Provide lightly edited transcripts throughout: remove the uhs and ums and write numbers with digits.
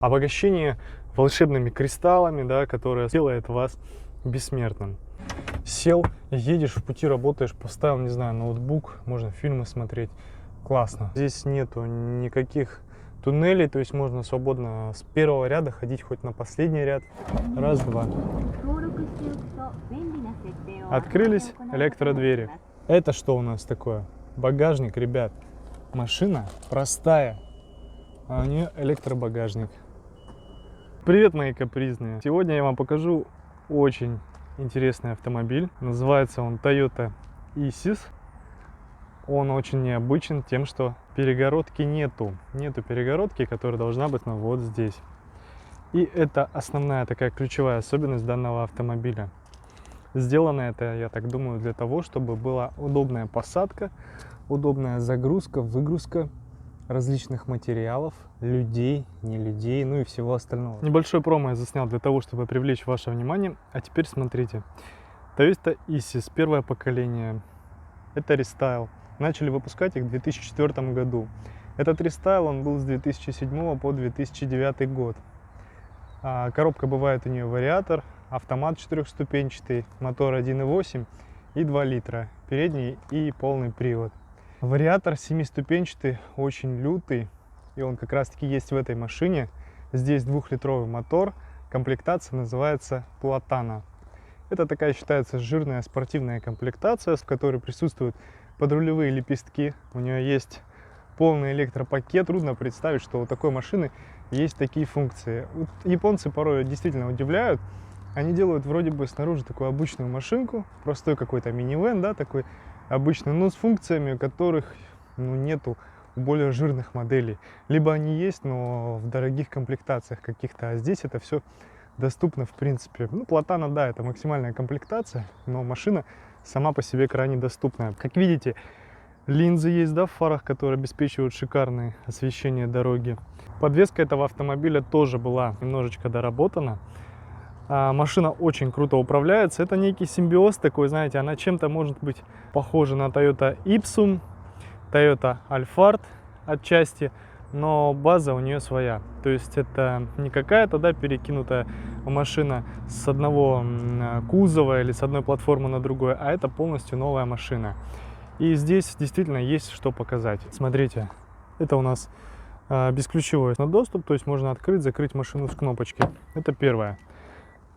Обогащение волшебными кристаллами, да, которое сделает вас бессмертным. Сел, едешь в пути, работаешь, поставил, не знаю, ноутбук, можно фильмы смотреть. Классно. Здесь нету никаких туннелей, то есть можно свободно с первого ряда ходить хоть на последний ряд. Раз, два. Открылись электродвери. Это что у нас такое? Багажник, ребят. Машина простая, а у нее электробагажник. Привет, мои капризные! Сегодня я вам покажу очень интересный автомобиль. Называется он Toyota Isis. Он очень необычен тем, что перегородки нету. Нету перегородки, которая должна быть вот здесь. И это основная такая ключевая особенность данного автомобиля. Сделано это, я так думаю, для того, чтобы была удобная посадка, удобная загрузка, выгрузка различных материалов, людей, не людей, ну и всего остального. Небольшой промо я заснял для того, чтобы привлечь ваше внимание. А теперь смотрите. Toyota Isis, первое поколение. Это рестайл. Начали выпускать их в 2004 году. Этот рестайл, он был с 2007 по 2009 год. Коробка бывает у нее вариатор, автомат 4-ступенчатый, мотор 1.8 и 2 литра, передний и полный привод. Вариатор 7-ступенчатый, очень лютый, и он как раз таки есть в этой машине. Здесь 2-литровый мотор, комплектация называется Platana. Это такая считается жирная спортивная комплектация, в которой присутствуют подрулевые лепестки. У нее есть полный электропакет. Трудно представить, что у такой машины есть такие функции. Японцы порой действительно удивляют. Они делают вроде бы снаружи такую обычную машинку, простой какой-то минивэн, да, такой обычный, но с функциями, которых нету у более жирных моделей. Либо они есть, но в дорогих комплектациях каких-то, а здесь это все доступно в принципе. Ну, Platana, да, это максимальная комплектация, но машина сама по себе крайне доступная. Как видите, линзы есть, да, в фарах, которые обеспечивают шикарное освещение дороги. Подвеска этого автомобиля тоже была немножечко доработана. Машина очень круто управляется. Это некий симбиоз такой, знаете, она чем-то может быть похожа на Toyota Ipsum, Toyota Alphard отчасти, но база у нее своя. То есть это не какая-то, да, перекинутая машина с одного кузова или с одной платформы на другую, а это полностью новая машина. И здесь действительно есть что показать. Смотрите, это у нас бесключевой доступ, то есть можно открыть, закрыть машину с кнопочки. Это первое.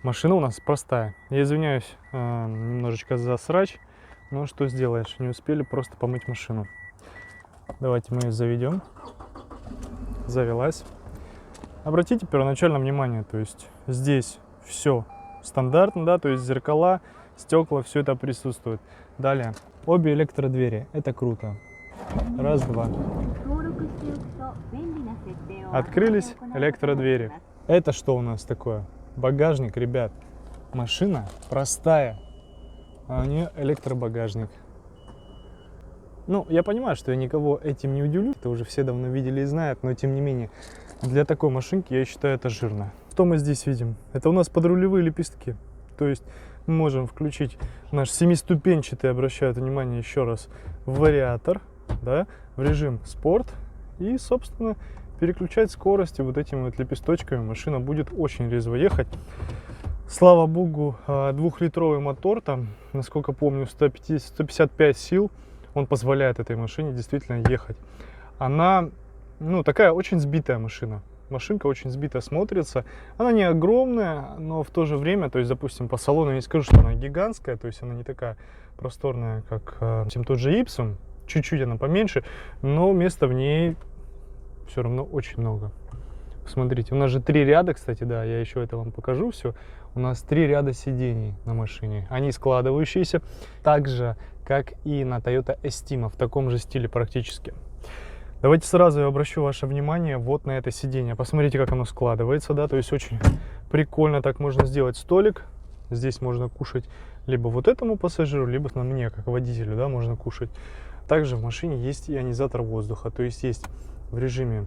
Машина у нас простая. Я извиняюсь немножечко за срач, но что сделаешь, не успели просто помыть машину. Давайте мы ее заведем. Завелась. Обратите первоначально внимание, то есть здесь все стандартно, да, то есть зеркала, стекла, все это присутствует. Далее, обе электродвери, это круто. Раз, два. Открылись электродвери. Это что у нас такое? Багажник, ребят. Машина простая, а у нее электробагажник. Ну, я понимаю, что я никого этим не удивлю, это уже все давно видели и знают, но тем не менее, для такой машинки я считаю это жирно. Что мы здесь видим? Это у нас подрулевые лепестки. То есть мы можем включить наш 7-ступенчатый, обращаю внимание еще раз, вариатор, да, в режим спорт и, собственно, переключать скорости вот этими вот лепесточками. Машина будет очень резво ехать. Слава богу, 2-литровый мотор, там, насколько помню, 155 сил, он позволяет этой машине действительно ехать. Она, ну, такая очень сбитая машина. Машинка очень сбито смотрится. Она не огромная, но в то же время, то есть, допустим, по салону я не скажу, что она гигантская, то есть она не такая просторная, как тот же Ipsum, чуть-чуть она поменьше, но места в ней все равно очень много. Смотрите, у нас же 3 ряда, кстати, да, я еще это вам покажу все. У нас 3 ряда сидений на машине. Они складывающиеся, так же, как и на Toyota Estima, в таком же стиле практически. Давайте сразу я обращу ваше внимание вот на это сиденье. Посмотрите, как оно складывается, да, то есть очень прикольно так можно сделать столик. Здесь можно кушать либо вот этому пассажиру, либо на мне, как водителю, да, можно кушать. Также в машине есть ионизатор воздуха, то есть есть в режиме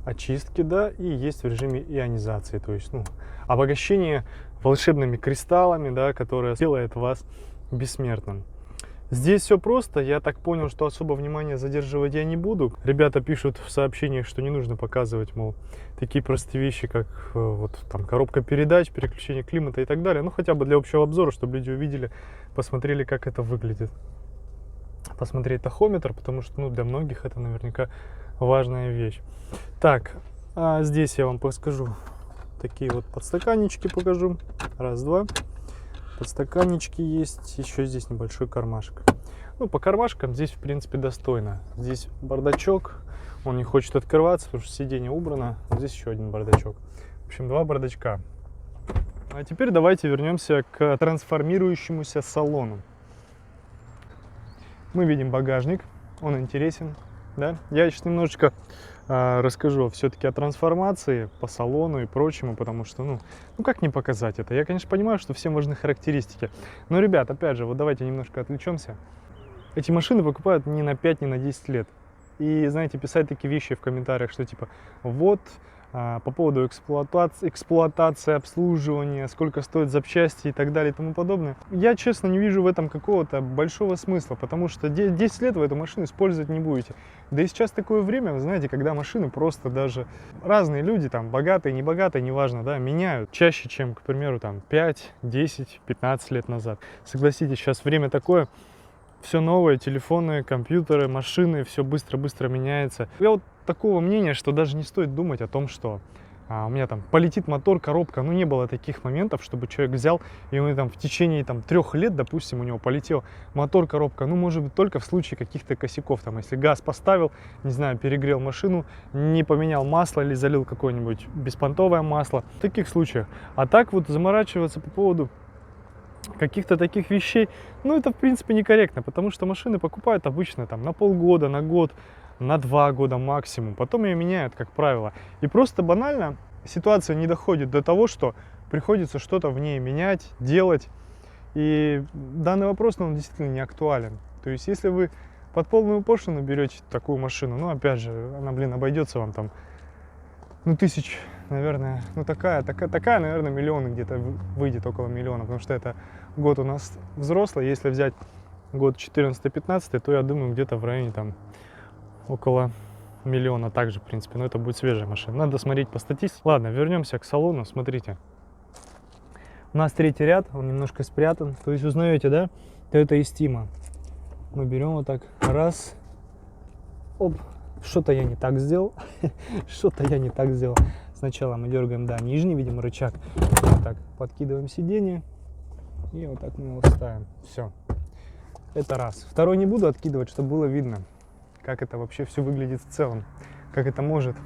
очистки, да, и есть в режиме ионизации, то есть, ну, обогащение волшебными кристаллами, да, которое сделает вас бессмертным. Здесь все просто. Я так понял, что особо внимания задерживать я не буду. Ребята пишут в сообщениях, что не нужно показывать, мол, такие простые вещи, как вот там коробка передач, переключение климата и так далее. Ну, хотя бы для общего обзора, чтобы люди увидели, посмотрели, как это выглядит. Посмотреть тахометр, потому что, ну, для многих это наверняка важная вещь. Так, а здесь я вам подскажу. Такие вот подстаканнички покажу. Раз, два. Подстаканнички есть. Еще здесь небольшой кармашек. Ну, по кармашкам здесь, в принципе, достойно. Здесь бардачок. Он не хочет открываться, потому что сиденье убрано. Здесь еще один бардачок. В общем, два бардачка. А теперь давайте вернемся к трансформирующемуся салону. Мы видим багажник. Он интересен. Да? Я сейчас немножечко расскажу все-таки о трансформации по салону и прочему, потому что, ну как не показать это? Я, конечно, понимаю, что всем важны характеристики, но, ребят, опять же, вот давайте немножко отвлечемся. Эти машины покупают не на 5, не на 10 лет. И, знаете, писать такие вещи в комментариях, что типа, вот, по поводу эксплуатации, обслуживания, сколько стоят запчасти и так далее и тому подобное. Я, честно, не вижу в этом какого-то большого смысла, потому что 10 лет вы эту машину использовать не будете. Да и сейчас такое время, вы знаете, когда машины просто даже разные люди, там, богатые, небогатые, неважно, да, меняют чаще, чем, к примеру, там, 5, 10, 15 лет назад. Согласитесь, сейчас время такое, все новое, телефоны, компьютеры, машины, все быстро-быстро меняется. Я вот такого мнения, что даже не стоит думать о том, что у меня там полетит мотор, коробка. Ну, не было таких моментов, чтобы человек взял, и он там в течение 3 лет, допустим, у него полетел мотор, коробка. Ну, может быть, только в случае каких-то косяков. Там, если газ поставил, не знаю, перегрел машину, не поменял масло или залил какое-нибудь беспонтовое масло. В таких случаях. А так вот заморачиваться по поводу каких-то таких вещей, ну, это, в принципе, некорректно, потому что машины покупают обычно там на полгода, на год, на 2 года максимум, потом ее меняют, как правило. И просто банально ситуация не доходит до того, что приходится что-то в ней менять, делать. И данный вопрос, он действительно не актуален. То есть, если вы под полную пошлину берете такую машину, ну, опять же, она, обойдется вам там, ну, тысяч, наверное, ну, такая, наверное, миллионы где-то выйдет, около миллиона, потому что это год у нас взрослый. Если взять год 14-15, то я думаю, где-то в районе там около миллиона также, в принципе, но это будет свежая машина. Надо смотреть по статистике. Ладно, вернемся к салону. Смотрите, у нас третий ряд, он немножко спрятан. То есть узнаете, да? Toyota Estima. Мы берем вот так, раз, оп, что-то я не так сделал, что-то я не так сделал. Сначала мы дергаем, да, нижний, видим рычаг, вот так подкидываем сиденье и вот так мы его ставим. Все, это раз. Второй не буду откидывать, чтобы было видно, как это вообще все выглядит в целом, как это может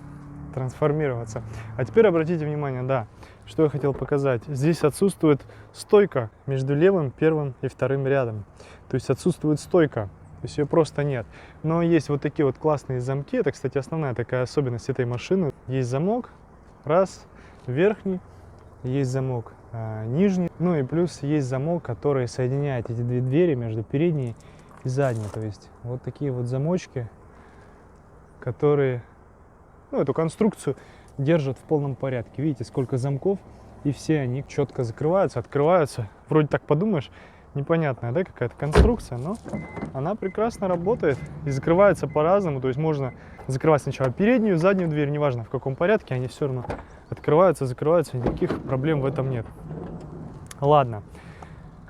трансформироваться. А теперь обратите внимание, да, что я хотел показать. Здесь отсутствует стойка между левым, первым и вторым рядом. То есть отсутствует стойка, то есть ее просто нет. Но есть вот такие вот классные замки. Это, кстати, основная такая особенность этой машины. Есть замок, раз, верхний, есть замок нижний. Ну и плюс есть замок, который соединяет эти две двери между передней и задней. То есть вот такие вот замочки, которые, ну, эту конструкцию держат в полном порядке. Видите, сколько замков, и все они четко закрываются, открываются. Вроде так подумаешь, непонятная, да, какая-то конструкция, но она прекрасно работает и закрывается по-разному. То есть можно закрывать сначала переднюю, заднюю дверь, неважно в каком порядке, они все равно открываются, закрываются, никаких проблем в этом нет. Ладно,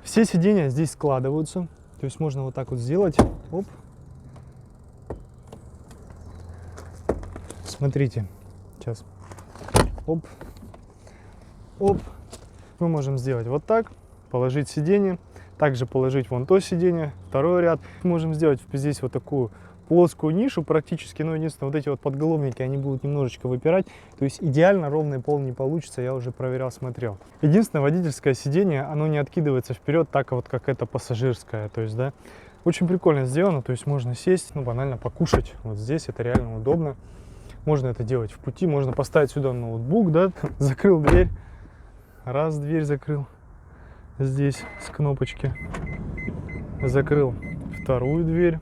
все сиденья здесь складываются, то есть можно вот так вот сделать, оп. Смотрите, сейчас, оп, оп, мы можем сделать вот так, положить сиденье, также положить вон то сиденье, второй ряд. Можем сделать здесь вот такую плоскую нишу практически, но единственное, вот эти вот подголовники, они будут немножечко выпирать, то есть идеально ровный пол не получится, я уже проверял, смотрел. Единственное, водительское сиденье, оно не откидывается вперед так вот, как это пассажирское, то есть, да, очень прикольно сделано, то есть можно сесть, ну, банально покушать, вот здесь это реально удобно. Можно это делать в пути, можно поставить сюда ноутбук, да, закрыл дверь, раз, дверь закрыл, здесь с кнопочки, закрыл вторую дверь,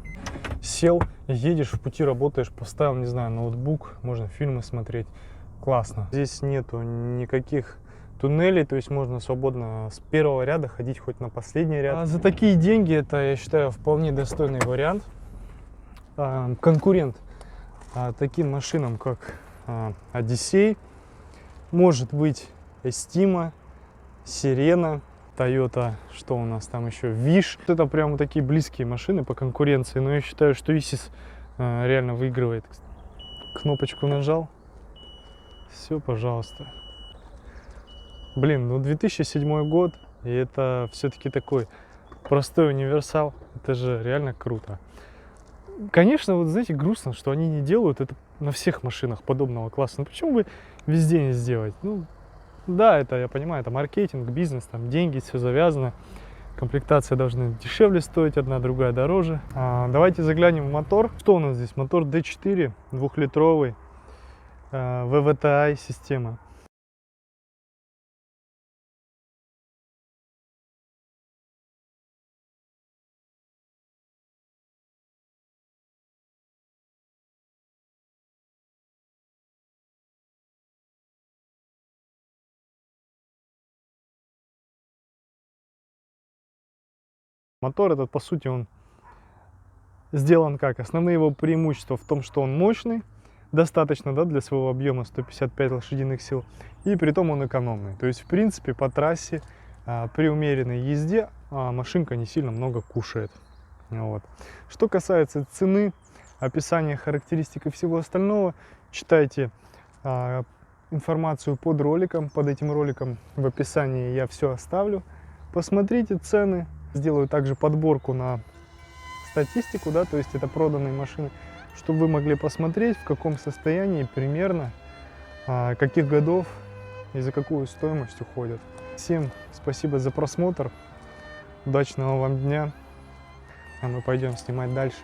сел, едешь в пути, работаешь, поставил, не знаю, ноутбук, можно фильмы смотреть, классно. Здесь нету никаких туннелей, то есть можно свободно с первого ряда ходить хоть на последний ряд. А за такие деньги это, я считаю, вполне достойный вариант. Конкурент таким машинам, как Odyssey, может быть Estima, Sirena, Toyota, что у нас там еще, Wish. Это прямо такие близкие машины по конкуренции, но я считаю, что Isis реально выигрывает. Кнопочку нажал, все, пожалуйста. Блин, ну 2007 год, и это все-таки такой простой универсал, это же реально круто. Конечно, вот знаете, грустно, что они не делают это на всех машинах подобного класса. Ну почему бы везде не сделать? Ну, да, это, я понимаю, это маркетинг, бизнес, там деньги, все завязано. Комплектация должна дешевле стоить, одна, другая дороже. Давайте заглянем в мотор. Что у нас здесь? Мотор D4, 2-литровый, VVTi система. Мотор этот, по сути, он сделан как? Основные его преимущества в том, что он мощный, достаточно, да, для своего объема 155 лошадиных сил, и при том он экономный. То есть, в принципе, по трассе при умеренной езде машинка не сильно много кушает. Вот. Что касается цены, описания, характеристик и всего остального, читайте информацию под роликом, под этим роликом в описании я все оставлю. Посмотрите цены. Сделаю также подборку на статистику, да, то есть это проданные машины, чтобы вы могли посмотреть, в каком состоянии примерно, каких годов и за какую стоимость уходят. Всем спасибо за просмотр, удачного вам дня, а мы пойдем снимать дальше.